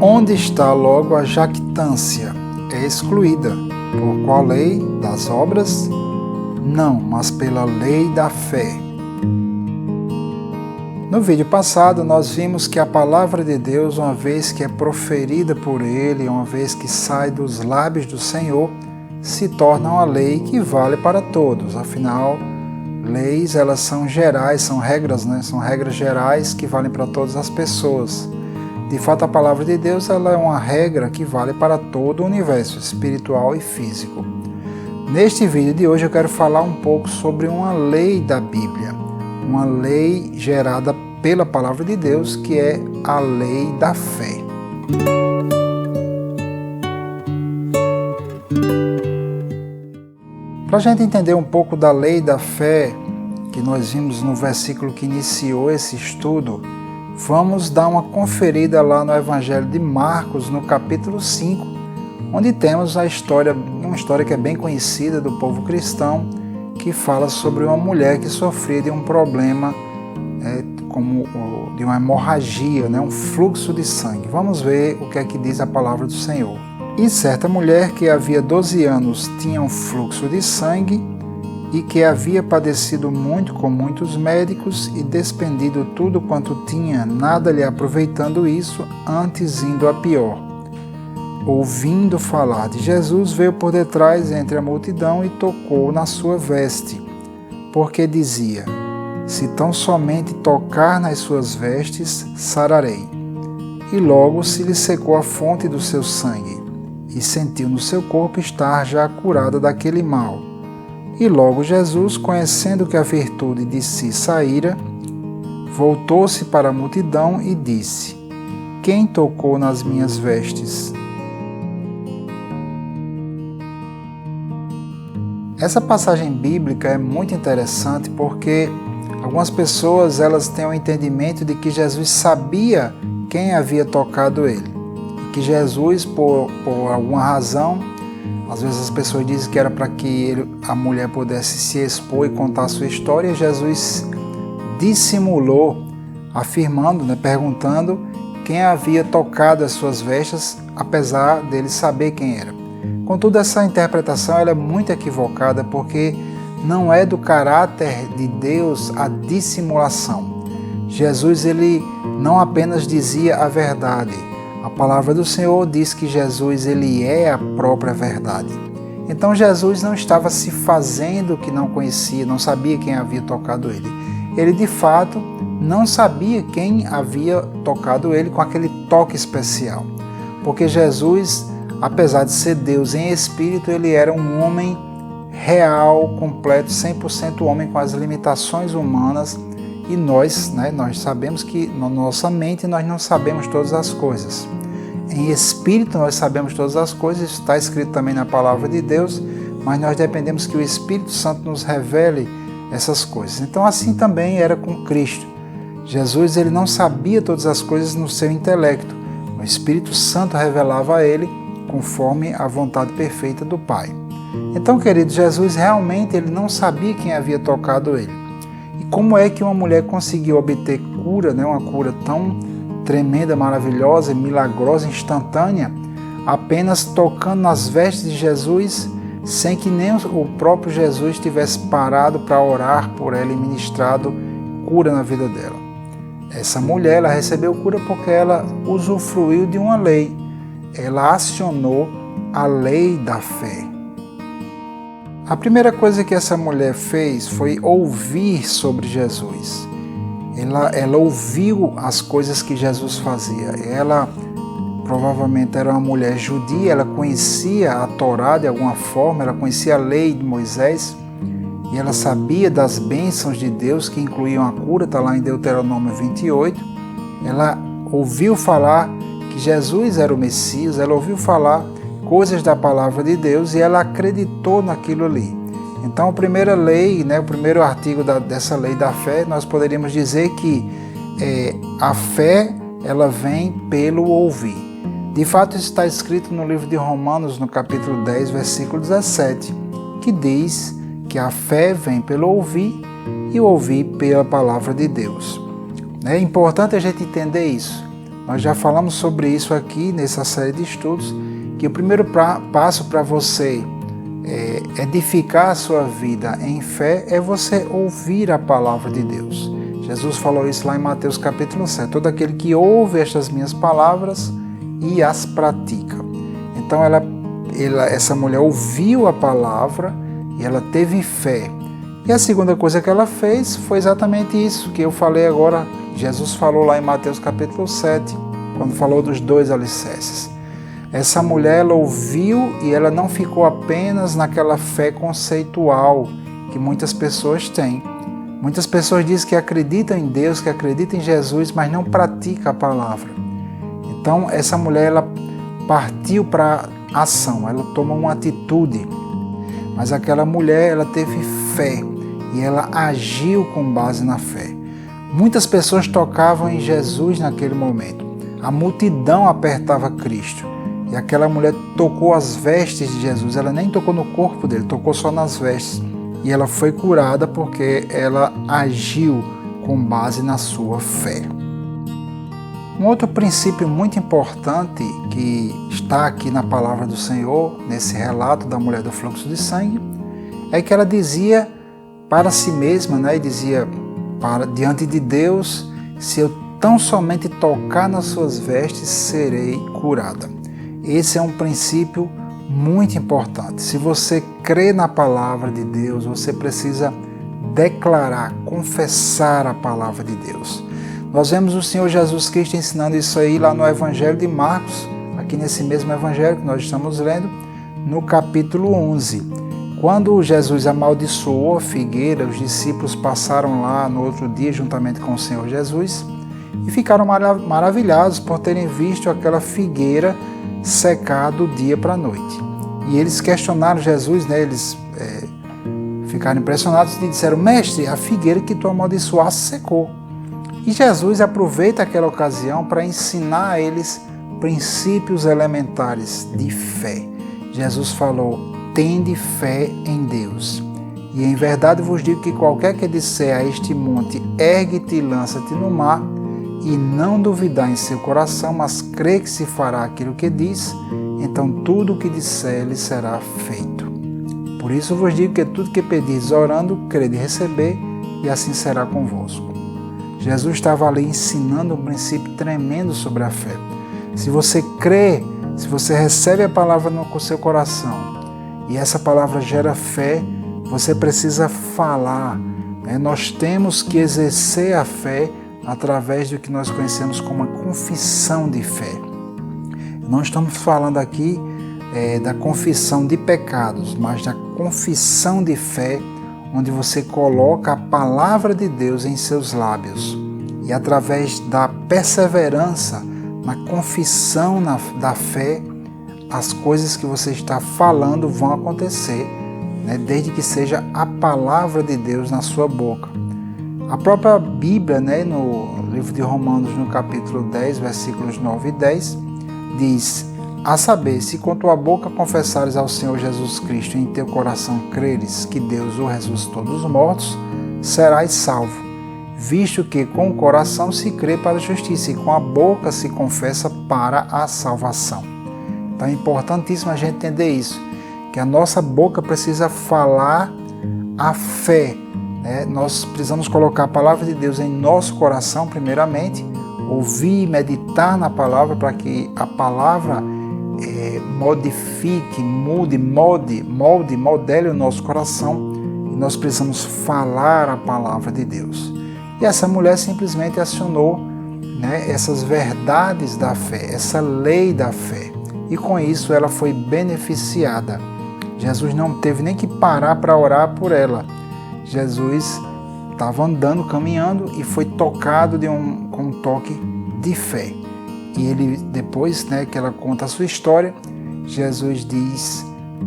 Onde está logo a jactância? É excluída. Por qual lei? Das obras? Não, mas pela lei da fé. No vídeo passado, nós vimos que a palavra de Deus, uma vez que é proferida por Ele, uma vez que sai dos lábios do Senhor, se torna uma lei que vale para todos. Afinal, leis, elas são gerais, são regras, né? São regras gerais que valem para todas as pessoas. De fato, a palavra de Deus, ela é uma regra que vale para todo o universo espiritual e físico. Neste vídeo de hoje eu quero falar um pouco sobre uma lei da Bíblia, uma lei gerada pela palavra de Deus, que é a lei da fé. Para a gente entender um pouco da lei da fé, que nós vimos no versículo que iniciou esse estudo, vamos dar uma conferida lá no Evangelho de Marcos, no capítulo 5, onde temos uma história que é bem conhecida do povo cristão, que fala sobre uma mulher que sofria de um problema, como de uma hemorragia, um fluxo de sangue. Vamos ver o que é que diz a palavra do Senhor. E certa mulher que havia 12 anos tinha um fluxo de sangue e que havia padecido muito com muitos médicos e despendido tudo quanto tinha, nada lhe aproveitando isso, antes indo a pior. Ouvindo falar de Jesus, veio por detrás entre a multidão e tocou na sua veste, porque dizia: se tão somente tocar nas suas vestes, sararei. E logo se lhe secou a fonte do seu sangue, e sentiu no seu corpo estar já curada daquele mal. E logo Jesus, conhecendo que a virtude de si saíra, voltou-se para a multidão e disse: quem tocou nas minhas vestes? Essa passagem bíblica é muito interessante porque algumas pessoas elas têm o entendimento de que Jesus sabia quem havia tocado ele. E que Jesus, por alguma razão, às vezes as pessoas dizem que era para que a mulher pudesse se expor e contar a sua história, e Jesus dissimulou, afirmando, perguntando quem havia tocado as suas vestes, apesar dele saber quem era. Contudo, essa interpretação ela é muito equivocada, porque não é do caráter de Deus a dissimulação. Jesus ele não apenas dizia a verdade. A palavra do Senhor diz que Jesus ele é a própria verdade. Então Jesus não estava se fazendo que não conhecia, não sabia quem havia tocado ele. Ele de fato não sabia quem havia tocado ele com aquele toque especial. Porque Jesus, apesar de ser Deus em espírito, ele era um homem real, completo, 100% homem, com as limitações humanas. E nós sabemos que na nossa mente nós não sabemos todas as coisas. Em espírito nós sabemos todas as coisas, isso está escrito também na palavra de Deus, mas nós dependemos que o Espírito Santo nos revele essas coisas. Então assim também era com Cristo. Jesus ele não sabia todas as coisas no seu intelecto. O Espírito Santo revelava a ele conforme a vontade perfeita do Pai. Então, querido, Jesus realmente ele não sabia quem havia tocado ele. E como é que uma mulher conseguiu obter cura, uma cura tão tremenda, maravilhosa, milagrosa, instantânea, apenas tocando nas vestes de Jesus, sem que nem o próprio Jesus tivesse parado para orar por ela e ministrado cura na vida dela? Essa mulher ela recebeu cura porque ela usufruiu de uma lei. Ela acionou a lei da fé. A primeira coisa que essa mulher fez foi ouvir sobre Jesus. Ela ouviu as coisas que Jesus fazia. Ela provavelmente era uma mulher judia, ela conhecia a Torá de alguma forma, ela conhecia a lei de Moisés e ela sabia das bênçãos de Deus que incluíam a cura, está lá em Deuteronômio 28. Ela ouviu falar que Jesus era o Messias, ela ouviu falar coisas da palavra de Deus e ela acreditou naquilo ali. Então, a primeira lei, o primeiro artigo dessa lei da fé, nós poderíamos dizer que a fé ela vem pelo ouvir. De fato, isso está escrito no livro de Romanos, no capítulo 10, versículo 17, que diz que a fé vem pelo ouvir e o ouvir pela palavra de Deus. É importante a gente entender isso. Nós já falamos sobre isso aqui nessa série de estudos, que o primeiro passo para você edificar a sua vida em fé é você ouvir a palavra de Deus. Jesus falou isso lá em Mateus capítulo 7. Todo aquele que ouve estas minhas palavras e as pratica. Então essa mulher ouviu a palavra e ela teve fé. E a segunda coisa que ela fez foi exatamente isso que eu falei agora. Jesus falou lá em Mateus capítulo 7, quando falou dos 2 alicerces. Essa mulher, ela ouviu e ela não ficou apenas naquela fé conceitual que muitas pessoas têm. Muitas pessoas dizem que acreditam em Deus, que acreditam em Jesus, mas não praticam a palavra. Então, essa mulher, ela partiu para a ação, ela tomou uma atitude. Mas aquela mulher, ela teve fé e ela agiu com base na fé. Muitas pessoas tocavam em Jesus naquele momento. A multidão apertava Cristo. E aquela mulher tocou as vestes de Jesus. Ela nem tocou no corpo dele, tocou só nas vestes. E ela foi curada porque ela agiu com base na sua fé. Um outro princípio muito importante que está aqui na palavra do Senhor, nesse relato da mulher do fluxo de sangue, é que ela dizia para si mesma, e dizia diante de Deus: se eu tão somente tocar nas suas vestes, serei curada. Esse é um princípio muito importante. Se você crê na palavra de Deus, você precisa declarar, confessar a palavra de Deus. Nós vemos o Senhor Jesus Cristo ensinando isso aí lá no Evangelho de Marcos, aqui nesse mesmo Evangelho que nós estamos lendo, no capítulo 11. Quando Jesus amaldiçoou a figueira, os discípulos passaram lá no outro dia juntamente com o Senhor Jesus e ficaram maravilhados por terem visto aquela figueira secar do dia para a noite. E eles questionaram Jesus, eles ficaram impressionados e disseram: mestre, a figueira que tu amaldiçoaste secou. E Jesus aproveita aquela ocasião para ensinar a eles princípios elementares de fé. Jesus falou: tende fé em Deus. E em verdade vos digo que qualquer que disser a este monte, ergue-te e lança-te no mar, e não duvidar em seu coração, mas crê que se fará aquilo que diz, então tudo o que disser lhe será feito. Por isso vos digo que tudo que pedis orando, crede receber, e assim será convosco. Jesus estava ali ensinando um princípio tremendo sobre a fé. Se você crê, se você recebe a palavra no seu coração, e essa palavra gera fé, você precisa falar. Nós temos que exercer a fé através do que nós conhecemos como a confissão de fé. Não estamos falando aqui da confissão de pecados, mas da confissão de fé, onde você coloca a palavra de Deus em seus lábios. E através da perseverança na confissão da fé, as coisas que você está falando vão acontecer, desde que seja a palavra de Deus na sua boca. A própria Bíblia, no livro de Romanos, no capítulo 10, versículos 9 e 10, diz: a saber, se com tua boca confessares ao Senhor Jesus Cristo e em teu coração creres que Deus o ressuscitou dos mortos, serás salvo, visto que com o coração se crê para a justiça e com a boca se confessa para a salvação. Então é importantíssimo a gente entender isso, que a nossa boca precisa falar a fé. Nós precisamos colocar a palavra de Deus em nosso coração primeiramente, ouvir e meditar na palavra para que a palavra modifique, modele o nosso coração, e nós precisamos falar a palavra de Deus. E essa mulher simplesmente acionou essas verdades da fé, essa lei da fé, e com isso ela foi beneficiada. Jesus não teve nem que parar para orar por ela. Jesus estava andando, caminhando e foi tocado com um toque de fé. E ele, depois que ela conta a sua história, Jesus diz: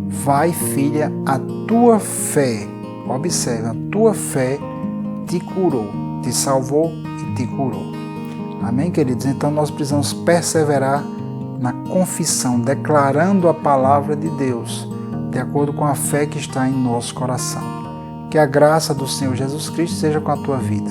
vai, filha, a tua fé, observe, a tua fé te curou, te salvou e te curou. Amém, queridos? Então nós precisamos perseverar na confissão, declarando a palavra de Deus, de acordo com a fé que está em nosso coração. Que a graça do Senhor Jesus Cristo seja com a tua vida.